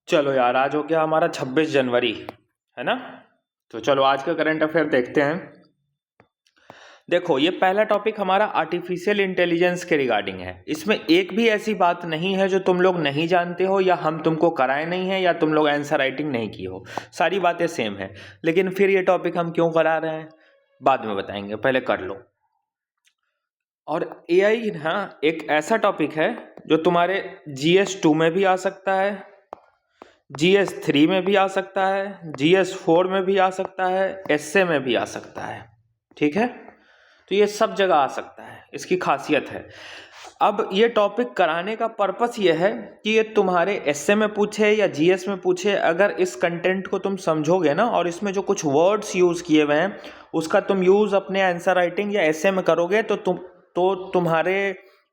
चलो यार, आज हो गया हमारा 26 जनवरी, है ना। तो चलो आज का करंट अफेयर देखते हैं। देखो, ये पहला टॉपिक हमारा आर्टिफिशियल इंटेलिजेंस के रिगार्डिंग है। इसमें एक भी ऐसी बात नहीं है जो तुम लोग नहीं जानते हो, या हम तुमको कराए नहीं है, या तुम लोग आंसर राइटिंग नहीं की हो। सारी बातें सेम है। लेकिन फिर ये टॉपिक हम क्यों करा रहे हैं बाद में बताएंगे, पहले कर लो। और एआई ना एक ऐसा टॉपिक है जो तुम्हारे GS2 में भी आ सकता है, GS3 में भी आ सकता है, GS4 में भी आ सकता है, एसए में भी आ सकता है। ठीक है, तो ये सब जगह आ सकता है, इसकी खासियत है। अब ये टॉपिक कराने का पर्पस ये है कि ये तुम्हारे एसए में पूछे या जीएस में पूछे, अगर इस कंटेंट को तुम समझोगे ना और इसमें जो कुछ वर्ड्स यूज किए हुए हैं उसका तुम यूज अपने आंसर राइटिंग या एसए में करोगे तो तुम्हारे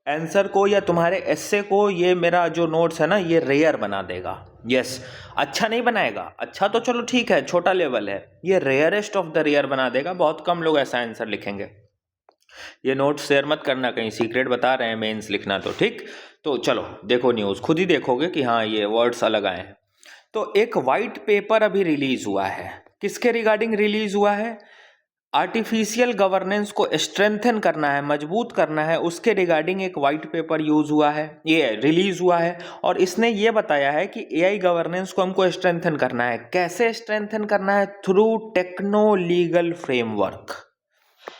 आंसर को या तुम्हारे एस्से को ये मेरा जो नोट्स है ना ये रेयर बना देगा। यस, अच्छा नहीं बनाएगा, अच्छा तो चलो ठीक है, छोटा लेवल है, ये रेयरेस्ट ऑफ द रेयर बना देगा। बहुत कम लोग ऐसा आंसर लिखेंगे। ये नोट्स शेयर मत करना, कहीं सीक्रेट बता रहे हैं मेंस लिखना तो ठीक। तो चलो देखो, न्यूज़ खुद ही देखोगे कि हाँ ये वर्ड्स अलग आए हैं। तो एक वाइट पेपर अभी रिलीज हुआ है, किसके रिगार्डिंग रिलीज हुआ है? आर्टिफिशियल गवर्नेंस को स्ट्रेंथन करना है, मजबूत करना है, उसके रिगार्डिंग एक वाइट पेपर यूज हुआ है, ये रिलीज हुआ है। और इसने ये बताया है कि एआई गवर्नेंस को हमको स्ट्रेंथन करना है। कैसे स्ट्रेंथन करना है? Through techno legal framework.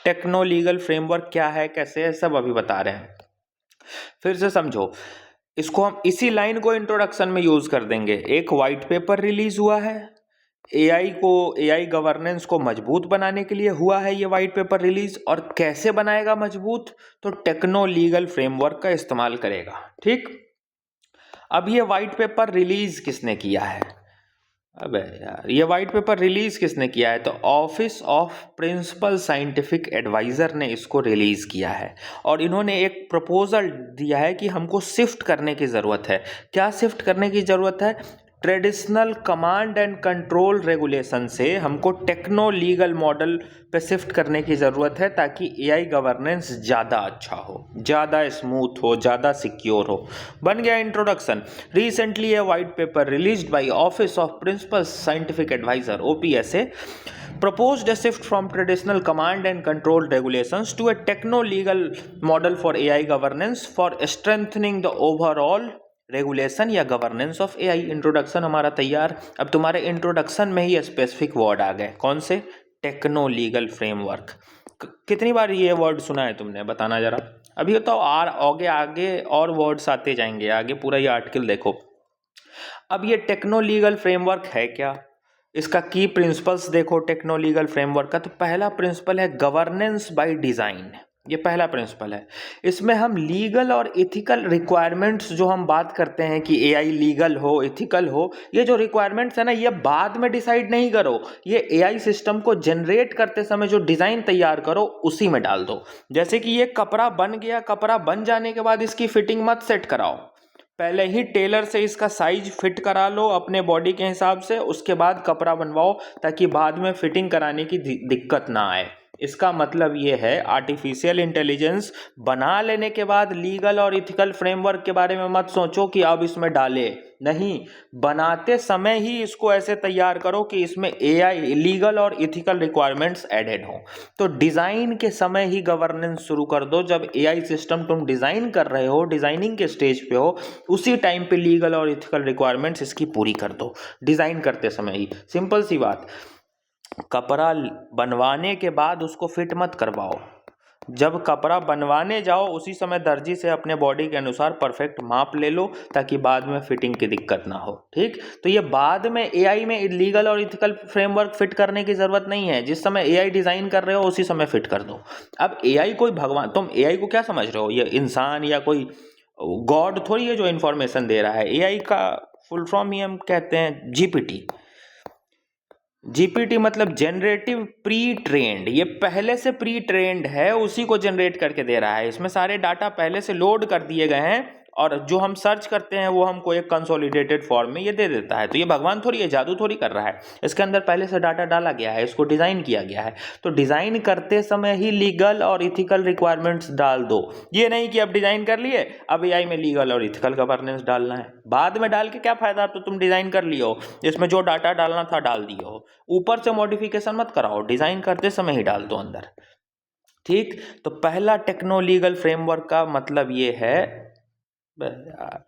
Techno legal framework क्या है, कैसे है, सब अभी बता रहे हैं। फिर से समझो इसको, हम इसी लाइन को इंट्रोडक्शन में यूज कर देंगे। एक वाइट पेपर रिलीज हुआ है, एआई गवर्नेंस को मजबूत बनाने के लिए हुआ है ये वाइट पेपर रिलीज। और कैसे बनाएगा मजबूत? तो टेक्नो लीगल फ्रेमवर्क का इस्तेमाल करेगा। ठीक, अब ये वाइट पेपर रिलीज किसने किया है? अबे यार, ये वाइट पेपर रिलीज किसने किया है? तो office of principal scientific adviser ने इसको रिलीज किया है। और इन्होंने एक प्रपोजल दिया है कि हमको शिफ्ट करने की जरूरत है। क्या शिफ्ट करने की जरूरत है? Traditional command and control regulation से हमको टेक्नो लीगल मॉडल पे शिफ्ट करने की ज़रूरत है, ताकि एआई गवर्नेंस ज़्यादा अच्छा हो, ज़्यादा स्मूथ हो, ज़्यादा सिक्योर हो। बन गया introduction. Recently a white paper released by office of principal scientific adviser OPSA proposed a shift from traditional command and control regulations to a techno-legal model for AI governance for strengthening the overall regulation या governance of AI. Introduction हमारा तैयार। अब तुम्हारे introduction में ही specific word आ गए, कौन से? Techno legal framework. कितनी बार ये वर्ड सुना है तुमने, बताना जरा। अभी तो आगे आगे और वर्ड्स आते जाएंगे, आगे पूरा ये आर्टिकल देखो। अब ये टेक्नो लीगल फ्रेमवर्क है क्या? इसका की प्रिंसिपल्स देखो टेक्नो लीगल फ्रेमवर्क का। तो पहला प्रिंसिपल है गवर्नेंस बाय डिजाइन। ये पहला प्रिंसिपल है। इसमें हम लीगल और इथिकल रिक्वायरमेंट्स जो हम बात करते हैं कि एआई लीगल हो, इथिकल हो, ये जो रिक्वायरमेंट्स है ना, ये बाद में डिसाइड नहीं करो। ये एआई सिस्टम को जनरेट करते समय जो डिजाइन तैयार करो उसी में डाल दो। जैसे कि ये कपड़ा बन गया, कपड़ा बन जाने के बाद इसकी फिटिंग मत सेट कराओ, पहले ही टेलर से इसका साइज फिट करा लो अपने बॉडी के हिसाब से, उसके बाद कपड़ा बनवाओ, ताकि बाद में फिटिंग कराने की दिक्कत ना आए। इसका मतलब ये है आर्टिफिशियल इंटेलिजेंस बना लेने के बाद लीगल और इथिकल फ्रेमवर्क के बारे में मत सोचो कि अब इसमें डाले, नहीं, बनाते समय ही इसको ऐसे तैयार करो कि इसमें एआई लीगल और इथिकल रिक्वायरमेंट्स एडेड हो। तो डिजाइन के समय ही गवर्नेंस शुरू कर दो। जब एआई सिस्टम तुम डिजाइन कर रहे हो, डिजाइनिंग के स्टेज पे हो, उसी टाइम पे लीगल और इथिकल रिक्वायरमेंट्स इसकी पूरी कर दो, डिजाइन करते समय ही। सिंपल सी बात। कपड़ा बनवाने के बाद उसको फिट मत करवाओ, जब कपड़ा बनवाने जाओ उसी समय दर्जी से अपने बॉडी के अनुसार परफेक्ट माप ले लो, ताकि बाद में फिटिंग की दिक्कत ना हो। ठीक, तो ये बाद में एआई में लीगल और इथिकल फ्रेमवर्क फिट करने की जरूरत नहीं है। जिस समय एआई डिजाइन कर रहे हो उसी समय फिट कर दो। अब एआई कोई भगवान, तुम एआई को क्या समझ रहे हो? ये इंसान या कोई गॉड थोड़ी है जो इंफॉर्मेशन दे रहा है। एआई का फुल फॉर्म ही हम कहते हैं जीपीटी। जीपीटी मतलब जनरेटिव प्री ट्रेंड। ये पहले से प्री ट्रेंड है, उसी को जनरेट करके दे रहा है। इसमें सारे डाटा पहले से लोड कर दिए गए हैं और जो हम सर्च करते हैं वो हमको एक कंसोलिडेटेड फॉर्म में ये दे देता है। तो ये भगवान थोड़ी है, जादू थोड़ी कर रहा है, इसके अंदर पहले से डाटा डाला गया है, इसको डिज़ाइन किया गया है। तो डिज़ाइन करते समय ही लीगल और इथिकल रिक्वायरमेंट्स डाल दो। ये नहीं कि अब डिज़ाइन कर लिए अब एआई में लीगल और इथिकल गवर्नेंस डालना है, बाद में डाल के क्या फ़ायदा, अब तो तुम डिज़ाइन कर लियो, इसमें जो डाटा डालना था डाल दिए हो, ऊपर से मॉडिफिकेशन मत कराओ, डिज़ाइन करते समय ही डाल दो अंदर। ठीक, तो पहला टेक्नो लीगल फ्रेमवर्क का मतलब ये है यार,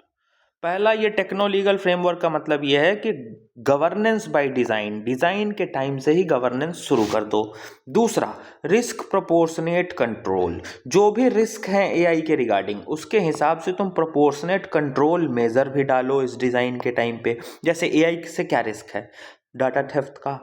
पहला ये टेक्नो लीगल फ्रेमवर्क का मतलब ये है कि गवर्नेंस बाय डिज़ाइन, डिज़ाइन के टाइम से ही गवर्नेंस शुरू कर दो। दूसरा, रिस्क प्रोपोर्शनेट कंट्रोल, जो भी रिस्क हैं एआई के रिगार्डिंग उसके हिसाब से तुम प्रोपोर्शनेट कंट्रोल मेजर भी डालो इस डिज़ाइन के टाइम पे। जैसे एआई से क्या रिस्क है, डाटा थेफ्ट का,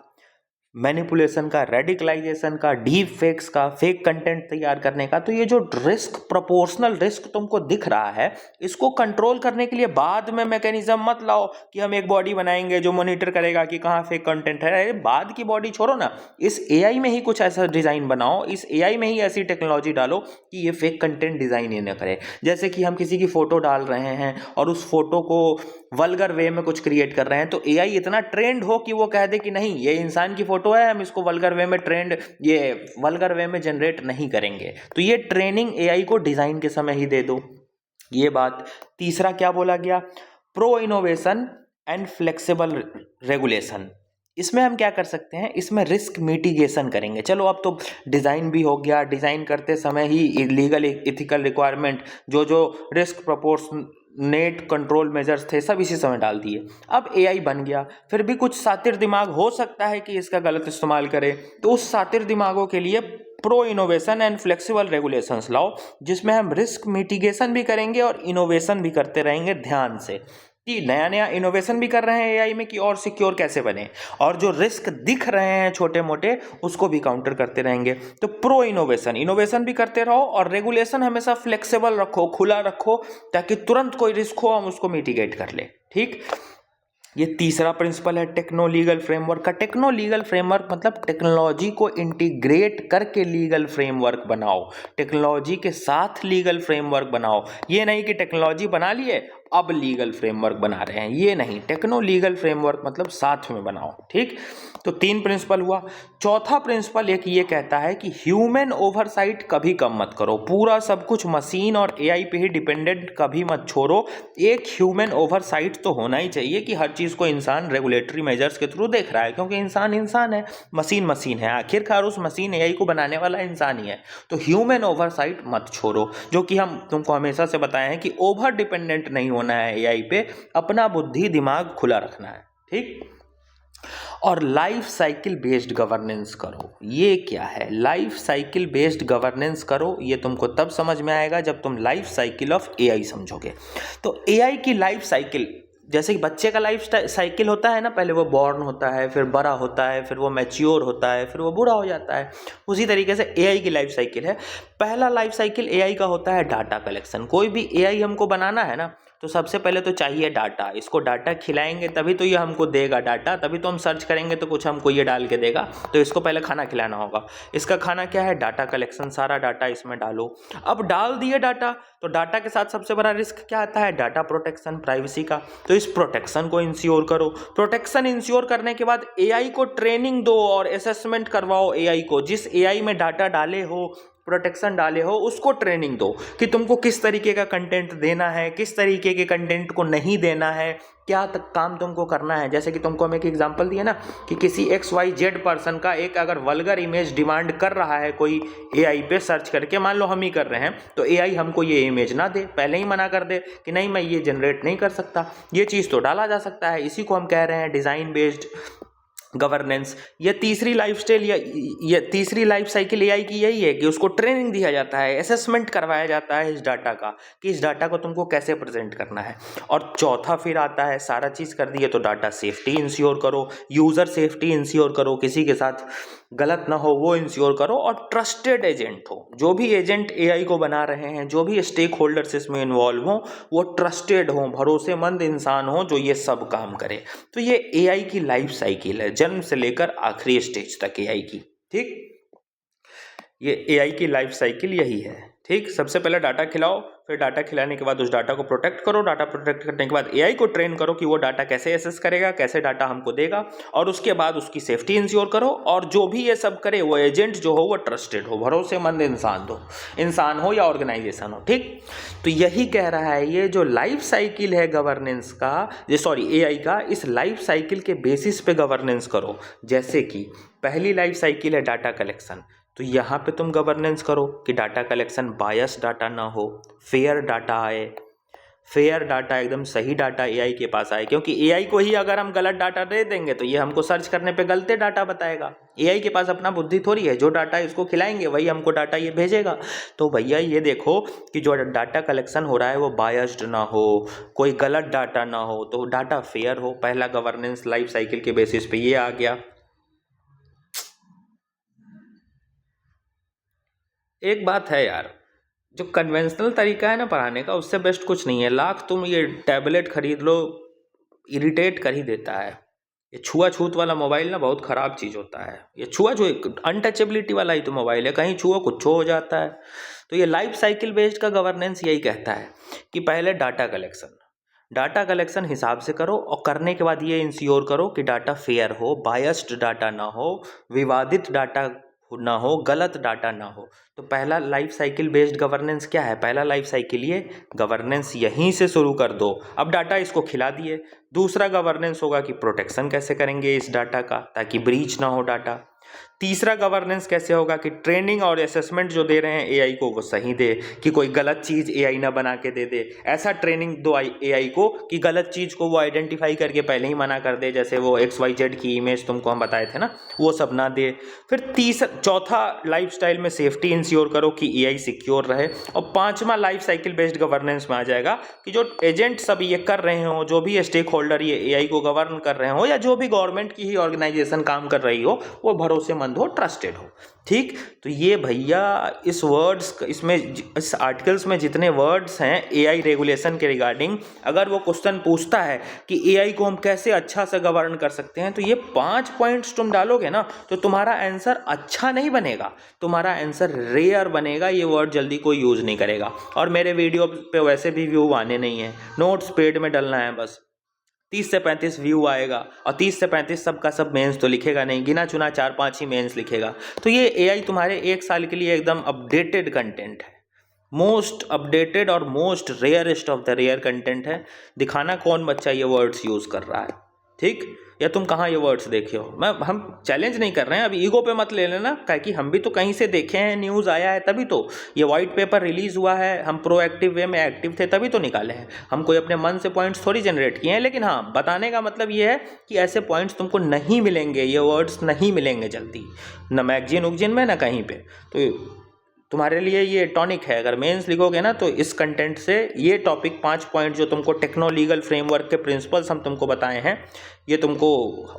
मैनिपुलेशन का, रेडिकलाइजेशन का, डीप फेक्स का, फेक कंटेंट तैयार करने का। तो ये जो रिस्क, प्रोपोर्शनल रिस्क तुमको दिख रहा है, इसको कंट्रोल करने के लिए बाद में मैकेनिज्म मत लाओ कि हम एक बॉडी बनाएंगे जो मॉनिटर करेगा कि कहाँ फेक कंटेंट है। अरे बाद की बॉडी छोड़ो ना, इस एआई में ही कुछ ऐसा डिज़ाइन बनाओ, इस एआई में ही ऐसी टेक्नोलॉजी डालो कि ये फेक कंटेंट डिज़ाइन ही न करे। जैसे कि हम किसी की फ़ोटो डाल रहे हैं और उस फोटो को वल्गर वे में कुछ क्रिएट कर रहे हैं, तो एआई इतना ट्रेंड हो कि वो कह दे कि नहीं ये इंसान की फोटो है, हम इसको वल्गर वे में वल्गर वे में जनरेट नहीं करेंगे। तो ये ट्रेनिंग एआई को डिज़ाइन के समय ही दे दो, ये बात। तीसरा क्या बोला गया, pro innovation and flexible regulation. इसमें हम क्या कर सकते हैं, इसमें रिस्क मिटिगेशन करेंगे। चलो अब तो डिज़ाइन भी हो गया, डिज़ाइन करते समय ही लीगल इथिकल रिक्वायरमेंट, जो जो रिस्क प्रोपोर्शनेट कंट्रोल मेजर्स थे सब इसी समय डाल दिए। अब एआई बन गया, फिर भी कुछ शातिर दिमाग हो सकता है कि इसका गलत इस्तेमाल करे, तो उस शातिर दिमागों के लिए pro innovation and flexible regulations लाओ, जिसमें हम रिस्क मिटिगेशन भी करेंगे और इनोवेशन भी करते रहेंगे ध्यान से, कि नया नया इनोवेशन भी कर रहे हैं एआई में कि और सिक्योर कैसे बने, और जो रिस्क दिख रहे हैं छोटे मोटे उसको भी काउंटर करते रहेंगे। तो प्रो इनोवेशन भी करते रहो और रेगुलेशन हमेशा फ्लेक्सिबल रखो, खुला रखो, ताकि तुरंत कोई रिस्क हो हम उसको मिटिगेट कर ले। ठीक, ये तीसरा प्रिंसिपल है टेक्नो लीगल फ्रेमवर्क का। टेक्नो लीगल फ्रेमवर्क मतलब टेक्नोलॉजी को इंटीग्रेट करके लीगल फ्रेमवर्क बनाओ, टेक्नोलॉजी के साथ लीगल फ्रेमवर्क बनाओ। ये नहीं कि टेक्नोलॉजी बना लिए अब लीगल फ्रेमवर्क बना रहे हैं, ये नहीं, टेक्नो लीगल फ्रेमवर्क मतलब साथ में बनाओ। ठीक, तो 3 प्रिंसिपल हुआ। चौथा प्रिंसिपल एक ये कहता है कि ह्यूमन ओवरसाइट कभी कम मत करो, पूरा सब कुछ मशीन और एआई पे ही डिपेंडेंट कभी मत छोड़ो। एक ह्यूमन ओवरसाइट तो होना ही चाहिए कि हर चीज़ को इंसान रेगुलेटरी मेजर्स के थ्रू देख रहा है, क्योंकि इंसान है, मशीन है, आखिरकार उस मशीन एआई को बनाने वाला इंसान ही है। तो ह्यूमन ओवरसाइट मत छोड़ो, जो कि हम तुमको हमेशा से बताए हैं कि ओवर डिपेंडेंट नहीं होना है एआई पे, अपना बुद्धि दिमाग खुला रखना है। ठीक, और लाइफ साइकिल बेस्ड गवर्नेंस करो। ये क्या है, लाइफ साइकिल बेस्ड गवर्नेंस करो, ये तुमको तब समझ में आएगा जब तुम लाइफ साइकिल ऑफ एआई समझोगे। तो एआई की लाइफ साइकिल, जैसे कि बच्चे का लाइफ साइकिल होता है ना, पहले वो बॉर्न होता है, फिर बड़ा होता है, फिर वो मैच्योर होता है, फिर वो बूढ़ा हो जाता है, उसी तरीके से एआई की लाइफ साइकिल है। पहला लाइफ साइकिल एआई का होता है डाटा कलेक्शन। कोई भी एआई हमको बनाना है ना, तो सबसे पहले तो चाहिए डाटा, इसको डाटा खिलाएंगे तभी तो ये हमको देगा डाटा, तभी तो हम सर्च करेंगे तो कुछ हमको ये डाल के देगा, तो इसको पहले खाना खिलाना होगा। इसका खाना क्या है, डाटा कलेक्शन, सारा डाटा इसमें डालो। अब डाल दिए डाटा, तो डाटा के साथ सबसे बड़ा रिस्क क्या आता है, डाटा प्रोटेक्शन, प्राइवेसी का। तो इस प्रोटेक्शन को इंश्योर करो। प्रोटेक्शन इंश्योर करने के बाद एआई को ट्रेनिंग दो और असेसमेंट करवाओ एआई को, जिस एआई में डाटा डाले हो, प्रोटेक्शन डाले हो, उसको ट्रेनिंग दो कि तुमको किस तरीके का कंटेंट देना है, किस तरीके के कंटेंट को नहीं देना है, क्या तक काम तुमको करना है। जैसे कि तुमको हम एक एग्जांपल दिया ना कि किसी XYZ पर्सन का एक अगर वल्गर इमेज डिमांड कर रहा है कोई एआई पे सर्च करके, मान लो हम ही कर रहे हैं, तो एआई हमको ये इमेज ना दे, पहले ही मना कर दे कि नहीं मैं ये जनरेट नहीं कर सकता। ये चीज़ तो डाला जा सकता है, इसी को हम कह रहे हैं डिज़ाइन बेस्ड गवर्नेंस। ये तीसरी लाइफ स्टाइल या तीसरी लाइफ साइकिल एआई की यही है कि उसको ट्रेनिंग दिया जाता है, असेसमेंट करवाया जाता है इस डाटा का कि इस डाटा को तुमको कैसे प्रेजेंट करना है। और चौथा फिर आता है, सारा चीज़ कर दिए तो डाटा सेफ्टी इंश्योर करो, यूज़र सेफ्टी इंश्योर करो, किसी के साथ गलत ना हो वो इंश्योर करो, और ट्रस्टेड एजेंट हो। जो भी एजेंट एआई को बना रहे हैं, जो भी स्टेक होल्डर्स इसमें इन्वॉल्व हो, वो ट्रस्टेड हो, भरोसेमंद इंसान हो जो ये सब काम करे। तो ये एआई की लाइफ साइकिल है, जन्म से लेकर आखिरी स्टेज तक एआई की। ठीक, ये एआई की लाइफ साइकिल यही है। ठीक, सबसे पहले डाटा खिलाओ, फिर डाटा खिलाने के बाद उस डाटा को प्रोटेक्ट करो, डाटा प्रोटेक्ट करने के बाद एआई को ट्रेन करो कि वो डाटा कैसे एसेस करेगा, कैसे डाटा हमको देगा, और उसके बाद उसकी सेफ्टी इंश्योर करो, और जो भी ये सब करे वो एजेंट जो हो वो ट्रस्टेड हो, भरोसेमंद इंसान हो या ऑर्गेनाइजेशन हो। ठीक, तो यही कह रहा है ये जो लाइफ साइकिल है गवर्नेंस का, ये सॉरी एआई का, इस लाइफ साइकिल के बेसिस पे गवर्नेंस करो। जैसे कि पहली लाइफ साइकिल है डाटा कलेक्शन, तो यहाँ पे तुम गवर्नेंस करो कि डाटा कलेक्शन बायस डाटा ना हो, फेयर डाटा आए, फेयर डाटा, एकदम सही डाटा एआई के पास आए, क्योंकि एआई को ही अगर हम गलत डाटा दे देंगे तो ये हमको सर्च करने पे गलत डाटा बताएगा। एआई के पास अपना बुद्धि थोड़ी है, जो डाटा इसको खिलाएंगे वही हमको डाटा ये भेजेगा। तो भैया ये देखो कि जो डाटा कलेक्शन हो रहा है वो बायस्ड ना हो, कोई गलत डाटा ना हो, तो डाटा फेयर हो। पहला गवर्नेंस लाइफ साइकिल के बेसिस पे ये आ गया। एक बात है यार, जो कन्वेंशनल तरीका है ना पढ़ाने का, उससे बेस्ट कुछ नहीं है। लाख तुम ये टैबलेट खरीद लो, इरिटेट कर ही देता है। ये छुआछूत वाला मोबाइल ना बहुत ख़राब चीज़ होता है। ये छुआछूत अनटचेबिलिटी वाला ही तो मोबाइल है, कहीं छुओ कुछ हो जाता है। तो ये लाइफ साइकिल बेस्ड का गवर्नेंस यही कहता है कि पहले डाटा कलेक्शन हिसाब से करो, और करने के बाद ये इंश्योर करो कि डाटा फेयर हो, बायस्ड डाटा ना हो, विवादित डाटा ना हो, गलत डाटा ना हो। तो पहला लाइफ साइकिल बेस्ड गवर्नेंस क्या है? पहला लाइफ साइकिल ये गवर्नेंस यहीं से शुरू कर दो। अब डाटा इसको खिला दिए, दूसरा गवर्नेंस होगा कि प्रोटेक्शन कैसे करेंगे इस डाटा का ताकि ब्रीच ना हो डाटा। तीसरा गवर्नेंस कैसे होगा कि ट्रेनिंग और असेसमेंट जो दे रहे हैं एआई को वो सही दे, कि कोई गलत चीज़ एआई ना बना के दे दे। ऐसा ट्रेनिंग दो एआई को कि गलत चीज़ को वो आइडेंटिफाई करके पहले ही मना कर दे, जैसे वो XYZ की इमेज तुमको हम बताए थे ना, वो सब ना दे। फिर चौथा लाइफस्टाइल में सेफ्टी इंश्योर करो कि एआई सिक्योर रहे। और पांचवा लाइफ साइकिल बेस्ड गवर्नेंस में आ जाएगा कि जो एजेंट सब ये कर रहे हो, जो भी स्टेक होल्डर ये एआई को गवर्न कर रहे हो, या जो भी गवर्नमेंट की ही ऑर्गेनाइजेशन काम कर रही हो, वो भरोसेमंद हो, ट्रस्टेड हो। ठीक, तो ये भैया इस आर्टिकल्स में जितने वर्ड्स हैं एआई रेगुलेशन के रिगार्डिंग, अगर वो क्वेश्चन पूछता है कि एआई को हम कैसे अच्छा से गवर्न कर सकते हैं, तो ये 5 पॉइंट्स तुम डालोगे ना तो तुम्हारा आंसर अच्छा नहीं बनेगा, तुम्हारा आंसर रेयर बनेगा। ये वर्ड जल्दी कोई यूज नहीं करेगा। और मेरे वीडियो पे वैसे भी व्यू आने नहीं है, नोट्स पेड में डलना है बस। 30 से 35 व्यू आएगा, और 30 से 35 सबका सब मेंस तो लिखेगा नहीं, गिना चुना 4-5 ही मेंस लिखेगा। तो ये एआई तुम्हारे 1 साल के लिए एकदम अपडेटेड कंटेंट है, मोस्ट अपडेटेड और most rarest of the rare content है। दिखाना कौन बच्चा ये वर्ड्स यूज़ कर रहा है, ठीक, या तुम कहाँ ये वर्ड्स देखे हो। हम चैलेंज नहीं कर रहे हैं, अभी ईगो पे मत ले लेना, क्योंकि हम भी तो कहीं से देखे हैं, न्यूज़ आया है तभी तो ये वाइट पेपर रिलीज़ हुआ है, हम प्रोएक्टिव वे में एक्टिव थे तभी तो निकाले हैं। हम कोई अपने मन से पॉइंट्स थोड़ी जनरेट किए हैं, लेकिन हाँ, बताने का मतलब ये है कि ऐसे पॉइंट्स तुमको नहीं मिलेंगे, ये वर्ड्स नहीं मिलेंगे जल्दी, न मैगजीन उगजीन में, न कहीं पर। तो तुम्हारे लिए ये टॉनिक है। अगर मेंस लिखोगे ना तो इस कंटेंट से ये टॉपिक 5 पॉइंट जो तुमको टेक्नो लीगल फ्रेमवर्क के प्रिंसिपल्स हम तुमको बताए हैं, ये तुमको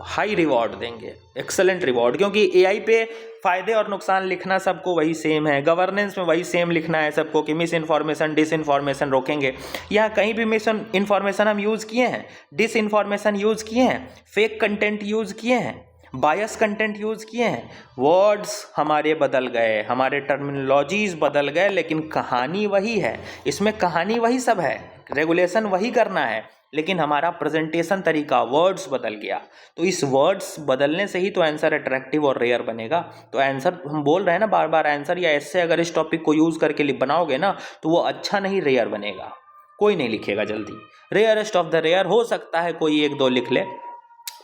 हाई रिवॉर्ड देंगे, एक्सेलेंट रिवॉर्ड। क्योंकि एआई पे फ़ायदे और नुकसान लिखना सबको वही सेम है, गवर्नेंस में वही सेम लिखना है सबको कि मिस इन्फॉर्मेशन डिस इन्फॉर्मेशन रोकेंगे। यहाँ कहीं भी मिस इन्फॉर्मेशन हम यूज़ किए हैं, डिस इन्फॉर्मेशन यूज़ किए हैं, फेक कंटेंट यूज़ किए हैं, बायस कंटेंट यूज़ किए हैं। वर्ड्स हमारे बदल गए, हमारे टर्मिनोलॉजीज बदल गए, लेकिन कहानी वही है। इसमें कहानी वही सब है, रेगुलेशन वही करना है, लेकिन हमारा प्रेजेंटेशन तरीका, वर्ड्स बदल गया। तो इस वर्ड्स बदलने से ही तो आंसर अट्रैक्टिव और रेयर बनेगा। तो आंसर हम बोल रहे हैं ना बार बार, आंसर या ऐसे अगर इस टॉपिक को यूज़ करके बनाओगे ना तो वो अच्छा नहीं, रेयर बनेगा। कोई नहीं लिखेगा जल्दी, रेयरेस्ट ऑफ द रेयर। हो सकता है कोई 1-2 लिख ले,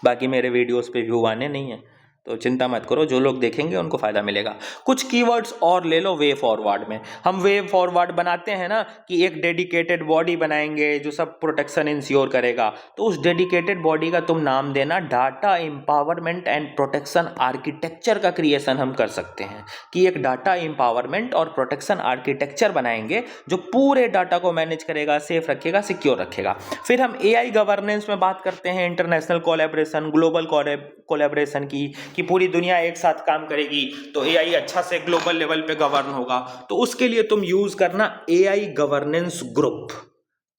बाकी मेरे वीडियोस पे व्यू आने नहीं है, तो चिंता मत करो, जो लोग देखेंगे उनको फ़ायदा मिलेगा। कुछ कीवर्ड्स और ले लो वे फॉरवर्ड में। हम वे फॉरवर्ड बनाते हैं ना कि एक डेडिकेटेड बॉडी बनाएंगे जो सब प्रोटेक्शन इंश्योर करेगा, तो उस डेडिकेटेड बॉडी का तुम नाम देना data empowerment and protection architecture का क्रिएशन हम कर सकते हैं, कि एक डाटा एम्पावरमेंट और प्रोटेक्शन आर्किटेक्चर बनाएंगे जो पूरे डाटा को मैनेज करेगा, सेफ रखेगा, सिक्योर रखेगा। फिर हम एआई गवर्नेंस में बात करते हैं, इंटरनेशनल कोलैबोरेशन, ग्लोबल कोलैबोरेशन की, कि पूरी दुनिया एक साथ काम करेगी तो एआई अच्छा से ग्लोबल लेवल पे गवर्न होगा। तो उसके लिए तुम यूज करना AI governance group.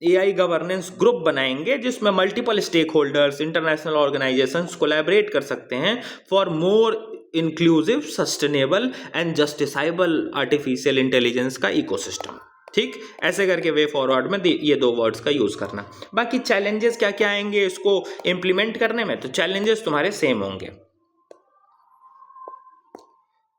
AI governance group बनाएंगे जिसमें multiple stakeholders, international organisations collaborate कर सकते हैं for more inclusive, sustainable and justifiable artificial intelligence का इकोसिस्टम। ठीक, ऐसे करके वे फॉरवर्ड में ये दो वर्ड्स का यूज करना। बाकी चैलेंजेस क्या क्या आएंगे इसको इंप्लीमेंट करने में, तो चैलेंजेस तुम्हारे सेम होंगे।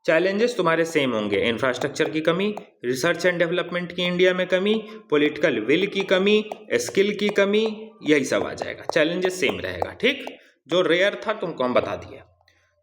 चैलेंजेस तुम्हारे सेम होंगे, इंफ्रास्ट्रक्चर की कमी, रिसर्च एंड डेवलपमेंट की इंडिया में कमी, पॉलिटिकल विल की कमी, स्किल की कमी, यही सब आ जाएगा। चैलेंजेस सेम रहेगा। ठीक, जो रेयर था तुमको हम बता दिया।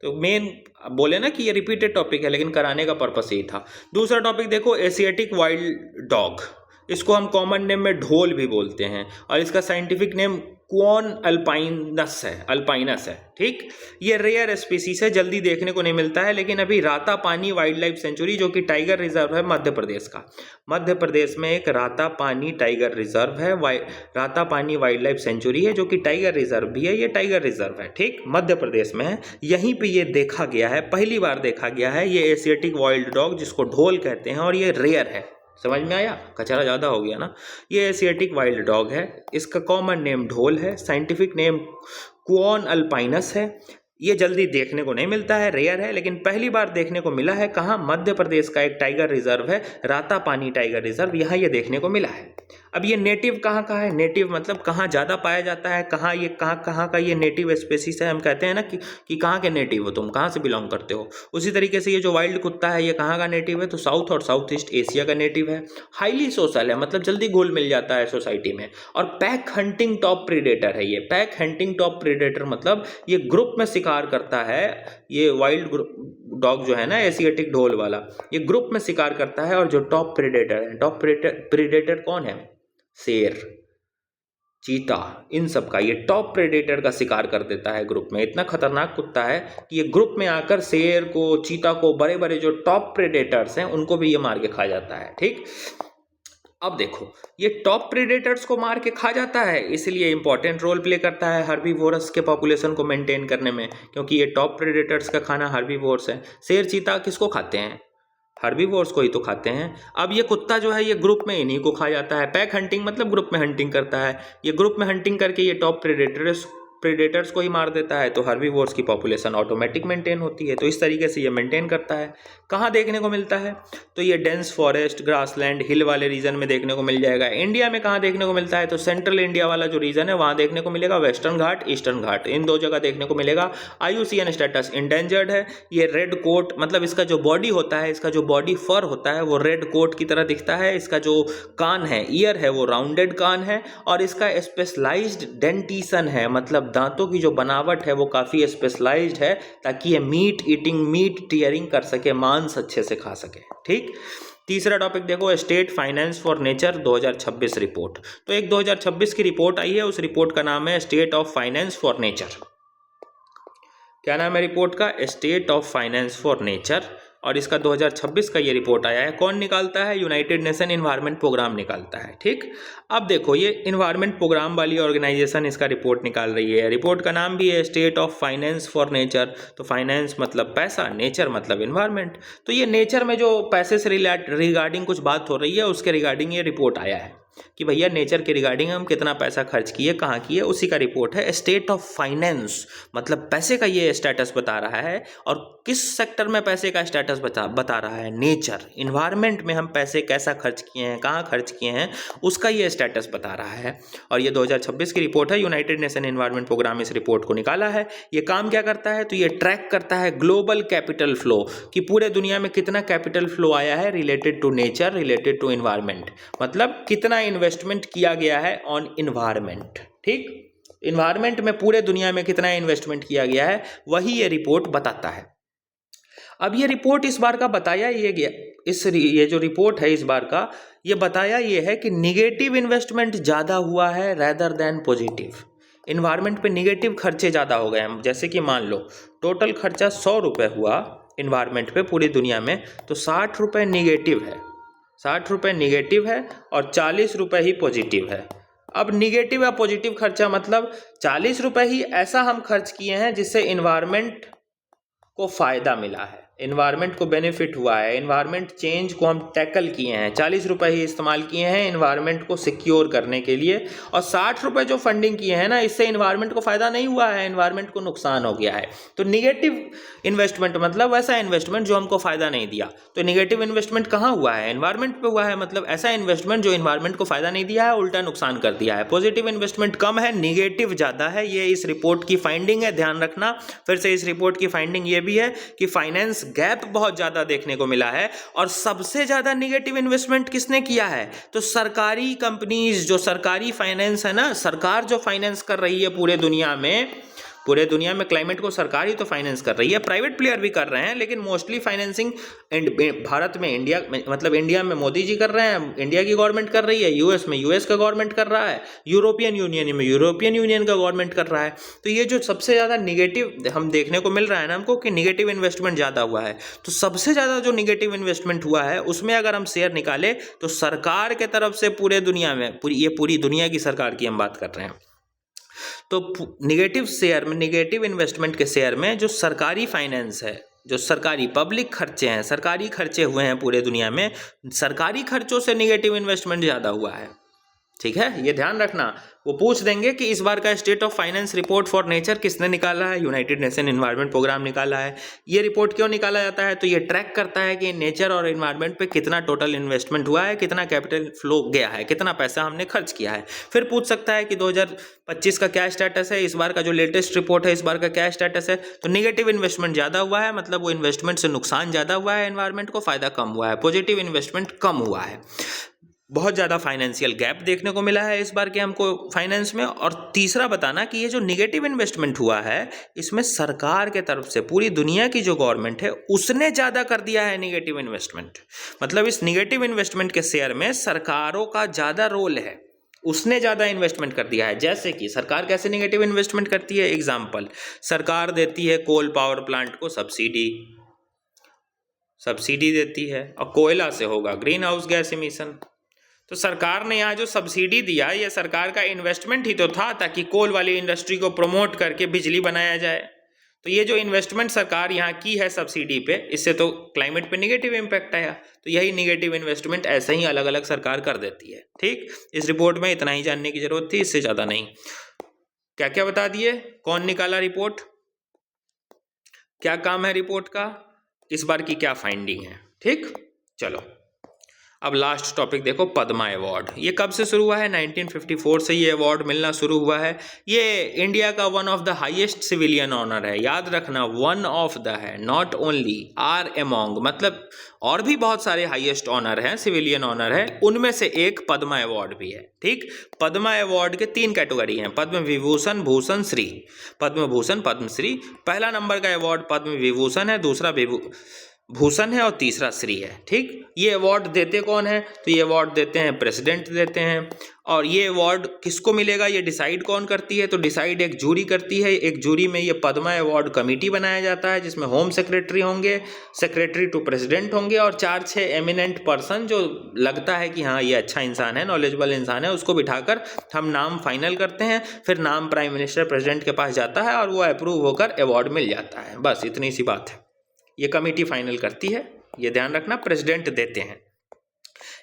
तो मेन बोले ना कि ये रिपीटेड टॉपिक है, लेकिन कराने का पर्पस यही था। दूसरा टॉपिक देखो, एशियाटिक वाइल्ड डॉग, इसको हम कॉमन नेम में ढोल भी बोलते हैं, और इसका साइंटिफिक नेम क्वान अल्पाइनस है। ठीक, ये रेयर स्पीसीज है, जल्दी देखने को नहीं मिलता है, लेकिन अभी रातापानी वाइल्ड लाइफ सेंचुरी, जो कि टाइगर रिजर्व है मध्य प्रदेश का, मध्य प्रदेश में एक रातापानी टाइगर रिजर्व है, रातापानी वाइल्ड लाइफ सेंचुरी है, जो कि टाइगर रिजर्व भी है। ये टाइगर रिजर्व है, ठीक, मध्य प्रदेश में है। यहीं पे ये देखा गया है, पहली बार देखा गया है ये एशियाटिक वाइल्ड डॉग, जिसको ढोल कहते हैं, और ये रेयर है। समझ में आया, कचरा ज़्यादा हो गया ना। ये एशियाटिक वाइल्ड डॉग है, इसका कॉमन नेम ढोल है, साइंटिफिक नेम क्वान अल्पाइनस है। ये जल्दी देखने को नहीं मिलता है, रेयर है, लेकिन पहली बार देखने को मिला है। कहाँ? मध्य प्रदेश का एक टाइगर रिजर्व है, रातापानी टाइगर रिजर्व, यहाँ ये देखने को मिला है। अब ये नेटिव कहाँ का है? नेटिव मतलब कहाँ ज़्यादा पाया जाता है, कहाँ का ये नेटिव स्पेसीज है। हम कहते हैं ना कि कहाँ के नेटिव हो तुम, कहाँ से बिलोंग करते हो। उसी तरीके से ये जो वाइल्ड कुत्ता है, ये कहाँ का नेटिव है? तो साउथ और साउथ ईस्ट एशिया का नेटिव है। हाईली सोशल है, मतलब जल्दी घुल मिल जाता है सोसाइटी में। और पैक हंटिंग टॉप प्रीडेटर है ये। पैक हंटिंग टॉप प्रीडेटर मतलब ये ग्रुप में शिकार करता है। ये वाइल्ड डॉग जो है ना, एशियाटिक ढोल वाला, ये ग्रुप में शिकार करता है। और जो टॉप प्रीडेटर है, टॉप प्रीडेटर कौन है? शेर, चीता, इन सब का ये टॉप प्रेडेटर का शिकार कर देता है ग्रुप में। इतना खतरनाक कुत्ता है कि ये ग्रुप में आकर शेर को, चीता को, बड़े बड़े जो टॉप प्रेडेटर्स हैं उनको भी ये मार के खा जाता है। ठीक, अब देखो, ये टॉप प्रेडेटर्स को मार के खा जाता है, इसलिए इंपॉर्टेंट रोल प्ले करता है हर्बीवोरस के पॉपुलेशन को मेंटेन करने में, क्योंकि ये टॉप प्रेडेटर्स का खाना हर्बीवोरस है। शेर, चीता किसको खाते हैं? हर्बीवोर्स को ही तो खाते हैं। अब ये कुत्ता जो है ये ग्रुप में इन्हीं को खा जाता है। पैक हंटिंग मतलब ग्रुप में हंटिंग करता है। ये ग्रुप में हंटिंग करके ये टॉप प्रेडेटर्स को ही मार देता है, तो हर्बीवोर्स की पॉपुलेशन ऑटोमेटिक मेंटेन होती है। तो इस तरीके से ये मेंटेन करता है। कहाँ देखने को मिलता है? तो ये डेंस फॉरेस्ट, ग्रासलैंड, हिल वाले रीजन में देखने को मिल जाएगा। इंडिया में कहाँ देखने को मिलता है? तो सेंट्रल इंडिया वाला जो रीजन है वहाँ देखने को मिलेगा। वेस्टर्न घाट, ईस्टर्न घाट, इन दो जगह देखने को मिलेगा। IUCN स्टेटस इंडेंजर्ड है। ये रेड कोट मतलब इसका जो बॉडी होता है, इसका जो बॉडी फर होता है वो रेड कोट की तरह दिखता है। इसका जो कान है, ईयर है, वो राउंडेड कान है। और इसका स्पेशलाइज्ड डेंटिशन है, मतलब दांतों की जो बनावट है वो काफ़ी स्पेशलाइज्ड है, ताकि ये मीट टीयरिंग कर सके, मांस अच्छे से खा सके। ठीक, तीसरा टॉपिक देखो, state finance for nature 2026 report. तो एक 2026 की रिपोर्ट आई है, उस रिपोर्ट का नाम है state of finance for nature. क्या नाम है रिपोर्ट का? State of finance for nature. और इसका 2026 का ये रिपोर्ट आया है। कौन निकालता है? यूनाइटेड नेशन इन्वायरमेंट प्रोग्राम निकालता है। ठीक, अब देखो, ये इन्वायरमेंट प्रोग्राम वाली ऑर्गेनाइजेशन इसका रिपोर्ट निकाल रही है। रिपोर्ट का नाम भी है state of finance for nature. तो फाइनेंस मतलब पैसा, नेचर मतलब इन्वायरमेंट। तो ये नेचर में जो पैसे से रिगार्डिंग कुछ बात हो रही है, उसके रिगार्डिंग ये रिपोर्ट आया है कि भैया नेचर के रिगार्डिंग हम कितना पैसा खर्च किए, कहाँ किए, उसी का रिपोर्ट है। स्टेट ऑफ फाइनेंस मतलब पैसे का ये स्टेटस बता रहा है। और किस सेक्टर में पैसे का स्टेटस बता रहा है? नेचर, इन्वायरमेंट में हम पैसे कैसा खर्च किए हैं, कहाँ खर्च किए हैं, उसका ये स्टेटस बता रहा है। और ये 2026 की रिपोर्ट है। यूनाइटेड नेशन इन्वायरमेंट प्रोग्राम इस रिपोर्ट को निकाला है। ये काम क्या करता है? तो ये ट्रैक करता है ग्लोबल कैपिटल फ्लो, कि पूरे दुनिया में कितना कैपिटल फ्लो आया है related to nature, related to environment, मतलब कितना इन्वेस्टमेंट किया गया है ऑन इन्वायरमेंट। ठीक, इन्वायरमेंट में पूरे दुनिया में कितना इन्वेस्टमेंट किया गया है, वही ये रिपोर्ट बताता है। अब ये रिपोर्ट इस बार का बताया ये गया, ये जो रिपोर्ट है इस बार का, ये बताया ये है कि निगेटिव इन्वेस्टमेंट ज़्यादा हुआ है रेदर देन पॉजिटिव। इन्वायरमेंट पे निगेटिव खर्चे ज़्यादा हो गए हैं। जैसे कि मान लो टोटल खर्चा 100 रुपये हुआ इन्वायरमेंट पे पूरी दुनिया में, तो 60 रुपये निगेटिव है, 60 रुपये निगेटिव है और 40 रुपये ही पॉजिटिव है। अब निगेटिव या पॉजिटिव खर्चा मतलब 40 रुपये ही ऐसा हम खर्च किए हैं जिससे इन्वायरमेंट को फ़ायदा मिला है, इन्वायरमेंट को बेनिफिट हुआ है, इन्वायरमेंट चेंज को हम टैकल किए हैं, 40 रुपये ही इस्तेमाल किए हैं इन्वायरमेंट को सिक्योर करने के लिए, और 60 रुपये जो फंडिंग किए हैं ना, इससे इन्वायरमेंट को फ़ायदा नहीं हुआ है, इन्वायरमेंट को नुकसान हो गया है। तो निगेटिव इन्वेस्टमेंट मतलब वैसा इन्वेस्टमेंट जो हमको फ़ायदा नहीं दिया। तो निगेटिव इन्वेस्टमेंट कहाँ हुआ है? इन्वायरमेंट पे हुआ है, मतलब ऐसा इन्वेस्टमेंट जो इन्वायरमेंट को फ़ायदा नहीं दिया है, उल्टा नुकसान कर दिया है। पॉजिटिव इन्वेस्टमेंट कम है, निगेटिव ज़्यादा है, ये इस रिपोर्ट की फाइंडिंग है, ध्यान रखना। फिर से इस रिपोर्ट की फाइंडिंग ये भी है कि फाइनेंस गैप बहुत ज़्यादा देखने को मिला है, और सबसे ज़्यादा निगेटिव इन्वेस्टमेंट किसने किया है? तो सरकारी कंपनीज, जो सरकारी फाइनेंस है ना, सरकार जो फाइनेंस कर रही है पूरे दुनिया में क्लाइमेट को सरकार ही तो फाइनेंस कर रही है, प्राइवेट प्लेयर भी कर रहे हैं, लेकिन मोस्टली फाइनेंसिंग भारत में इंडिया में मोदी जी कर रहे हैं, इंडिया की गवर्नमेंट कर रही है, यूएस में यूएस का गवर्नमेंट कर रहा है, यूरोपियन यूनियन में यूरोपियन यूनियन का गवर्नमेंट कर रहा है। तो ये जो सबसे ज़्यादा निगेटिव हम देखने को मिल रहा है ना हमको, कि निगेटिव इन्वेस्टमेंट ज़्यादा हुआ है। तो सबसे ज़्यादा जो निगेटिव इन्वेस्टमेंट हुआ है उसमें अगर हम शेयर निकालें तो सरकार के तरफ से पूरे दुनिया में, पूरी दुनिया की सरकार की हम बात कर रहे हैं, तो निगेटिव इन्वेस्टमेंट के शेयर में जो सरकारी फाइनेंस है, जो सरकारी पब्लिक खर्चे हैं, सरकारी खर्चे हुए हैं पूरे दुनिया में, सरकारी खर्चों से निगेटिव इन्वेस्टमेंट ज़्यादा हुआ है। ठीक है, ये ध्यान रखना। वो पूछ देंगे कि इस बार का state of finance report for nature किसने निकाला है? यूनाइटेड नेशन एनवायरनमेंट प्रोग्राम निकाला है। ये रिपोर्ट क्यों निकाला जाता है? तो ये ट्रैक करता है कि नेचर और एनवायरनमेंट पे कितना टोटल इन्वेस्टमेंट हुआ है, कितना कैपिटल फ्लो गया है, कितना पैसा हमने खर्च किया है। फिर पूछ सकता है कि 2025 का क्या स्टेटस है, इस बार का जो लेटेस्ट रिपोर्ट है इस बार का क्या स्टेटस है। तो निगेटिव इन्वेस्टमेंट ज़्यादा हुआ है, मतलब वो इन्वेस्टमेंट से नुकसान ज़्यादा हुआ है, एनवायरनमेंट को फ़ायदा कम हुआ है। पॉजिटिव इन्वेस्टमेंट कम हुआ है। बहुत ज़्यादा फाइनेंशियल गैप देखने को मिला है इस बार के हमको फाइनेंस में। और तीसरा बताना कि ये जो निगेटिव इन्वेस्टमेंट हुआ है इसमें सरकार के तरफ से पूरी दुनिया की जो गवर्नमेंट है उसने ज़्यादा कर दिया है निगेटिव इन्वेस्टमेंट। मतलब इस निगेटिव इन्वेस्टमेंट के शेयर में सरकारों का ज़्यादा रोल है, उसने ज़्यादा इन्वेस्टमेंट कर दिया है। जैसे कि सरकार कैसे निगेटिव इन्वेस्टमेंट करती है? एग्जाम्पल, सरकार देती है कोल पावर प्लांट को सब्सिडी देती है, और कोयला से होगा ग्रीन हाउस गैस इमिशन। तो सरकार ने यहाँ जो सब्सिडी दिया, ये सरकार का इन्वेस्टमेंट ही तो था, ताकि कोल वाली इंडस्ट्री को प्रमोट करके बिजली बनाया जाए। तो ये जो इन्वेस्टमेंट सरकार यहाँ की है सब्सिडी पे, इससे तो क्लाइमेट पे निगेटिव इम्पैक्ट आया। तो यही निगेटिव इन्वेस्टमेंट ऐसे ही अलग अलग सरकार कर देती है। ठीक, इस रिपोर्ट में इतना ही जानने की जरूरत थी, इससे ज़्यादा नहीं। क्या क्या बता दिए, कौन निकाला रिपोर्ट, क्या काम है रिपोर्ट का, इस बार की क्या फाइंडिंग है। ठीक, चलो अब लास्ट टॉपिक देखो, पद्मा अवार्ड। ये कब से शुरू हुआ है? 1954 से ये अवार्ड मिलना शुरू हुआ है। ये इंडिया का one of the highest civilian honour है, याद रखना, वन ऑफ द है, नॉट ओनली, आर एमोंग, मतलब और भी बहुत सारे हाईएस्ट ऑनर हैं, सिविलियन ऑनर है, उनमें से एक पद्मा अवार्ड भी है। ठीक, पद्मा अवार्ड के 3 कैटेगरी हैं, पद्म विभूषण, भूषण, श्री। पद्म भूषण, पद्म श्री। पहला नंबर का अवार्ड पद्म विभूषण है, दूसरा भूषण है, और तीसरा श्री है। ठीक, ये अवार्ड देते कौन है? तो ये अवार्ड देते हैं प्रेसिडेंट देते हैं। और ये अवार्ड किसको मिलेगा, ये डिसाइड कौन करती है? तो डिसाइड एक जूरी करती है। एक जूरी में ये पद्मा अवार्ड कमेटी बनाया जाता है, जिसमें होम सेक्रेटरी होंगे, सेक्रेटरी टू प्रेसिडेंट होंगे, और 4-6 एमिनेंट पर्सन जो लगता है कि हाँ ये अच्छा इंसान है, नॉलेजेबल इंसान है, उसको बिठाकर हम नाम फाइनल करते हैं। फिर नाम प्राइम मिनिस्टर, प्रेसिडेंट के पास जाता है और वो अप्रूव होकर अवार्ड मिल जाता है। बस इतनी सी बात है, ये कमेटी फाइनल करती है, ये ध्यान रखना, प्रेसिडेंट देते हैं।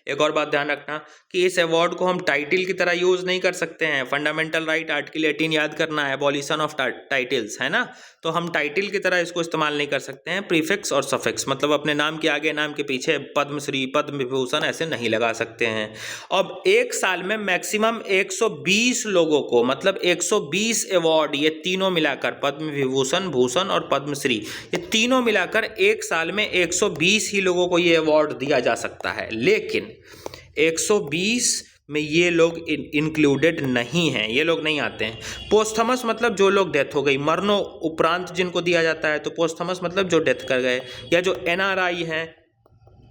एक और बात ध्यान रखना कि इस अवार्ड को हम टाइटल की तरह यूज़ नहीं कर सकते हैं। फंडामेंटल राइट आर्टिकल 18 याद करना है, एबॉलिशन ऑफ टाइटल्स, है ना। तो हम टाइटल की तरह इसको इस्तेमाल नहीं कर सकते हैं। प्रीफिक्स और सफिक्स, मतलब अपने नाम के आगे, नाम के पीछे पद्मश्री, पद्म विभूषण ऐसे नहीं लगा सकते हैं। अब एक साल में मैक्सिमम 120 लोगों को, मतलब 120 अवार्ड, ये तीनों मिलाकर, पद्म विभूषण, भूषण और पद्मश्री, ये तीनों मिलाकर एक साल में 120 ही लोगों को ये अवार्ड दिया जा सकता है। लेकिन 120 में ये लोग इंक्लूडेड नहीं हैं, ये लोग नहीं आते हैं। पोस्थमस मतलब जो लोग डेथ हो गई, मरणों उपरांत जिनको दिया जाता है। तो पोस्थमस मतलब जो डेथ कर गए, या जो NRI हैं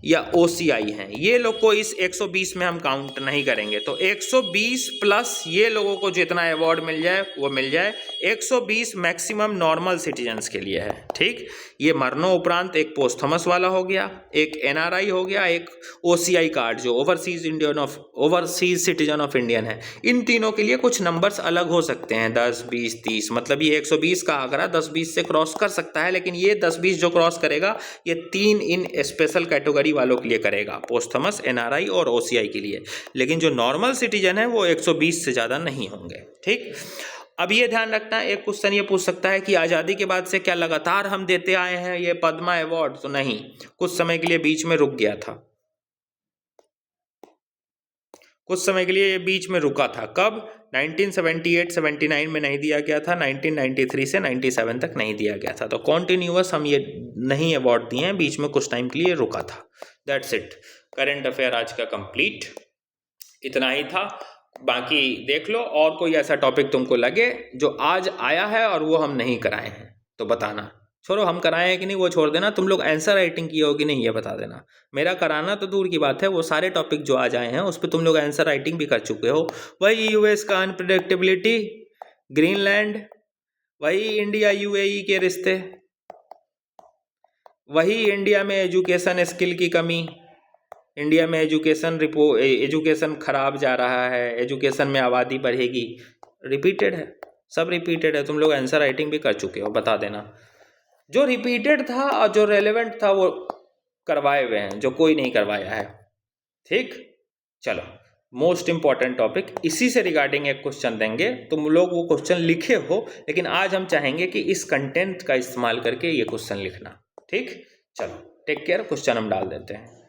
या OCI हैं, ये लोग को इस 120 में हम काउंट नहीं करेंगे। तो 120 प्लस ये लोगों को जितना अवार्ड मिल जाए वो मिल जाए, 120 मैक्सिमम नॉर्मल सिटीजन्स के लिए है, ठीक। ये मरणोपरांत एक पोस्थमस वाला हो गया, एक एनआरआई हो गया, एक ओसीआई कार्ड जो ओवरसीज सिटीजन ऑफ इंडियन है। इन तीनों के लिए कुछ नंबर्स अलग हो सकते हैं, 10, 20, 30, मतलब ये 120 का आंकड़ा 10-20 से क्रॉस कर सकता है, लेकिन ये 10-20 जो क्रॉस करेगा ये 3 इन स्पेशल कैटेगरी वालों के लिए करेगा, पोस्थमस, एनआरआई और ओसीआई के लिए। लेकिन जो नॉर्मल सिटीजन है वो 120 से ज़्यादा नहीं होंगे, ठीक। अब ये ध्यान रखना, एक क्वेश्चन ये पूछ सकता है कि आज़ादी के बाद से क्या लगातार हम देते आए हैं ये पद्मा अवार्ड? तो नहीं, कुछ समय के लिए बीच में रुक गया था, कुछ समय के लिए ये बीच में रुका था। कब? 1978-79 में नहीं दिया गया था, 1993 से 97 तक नहीं दिया गया था। तो कॉन्टिन्यूअस हम ये नहीं अवार्ड दिए हैं, बीच में कुछ टाइम के लिए रुका था। दैट्स इट, करेंट अफेयर आज का कंप्लीट, इतना ही था। बाकी देख लो, और कोई ऐसा टॉपिक तुमको लगे जो आज आया है और वो हम नहीं कराए हैं तो बताना। छोड़ो हम कराए हैं कि नहीं वो छोड़ देना, तुम लोग आंसर राइटिंग किए हो कि नहीं ये बता देना। मेरा कराना तो दूर की बात है, वो सारे टॉपिक जो आज आए हैं उस पर तुम लोग आंसर राइटिंग भी कर चुके हो। वही यूएस का अनप्रेडिक्टेबिलिटी, ग्रीनलैंड, वही इंडिया यूएई के रिश्ते, वही इंडिया में एजुकेशन स्किल की कमी, इंडिया में एजुकेशन खराब जा रहा है, एजुकेशन में आबादी बढ़ेगी, रिपीटेड है, सब रिपीटेड है। तुम लोग आंसर राइटिंग भी कर चुके हो, बता देना। जो रिपीटेड था और जो रेलेवेंट था वो करवाए हुए हैं, जो कोई नहीं करवाया है, ठीक। चलो, मोस्ट इंपॉर्टेंट टॉपिक, इसी से रिगार्डिंग एक क्वेश्चन देंगे, तुम लोग वो क्वेश्चन लिखे हो, लेकिन आज हम चाहेंगे कि इस कंटेंट का इस्तेमाल करके ये क्वेश्चन लिखना, ठीक। चलो टेक केयर, क्वेश्चन हम डाल देते हैं।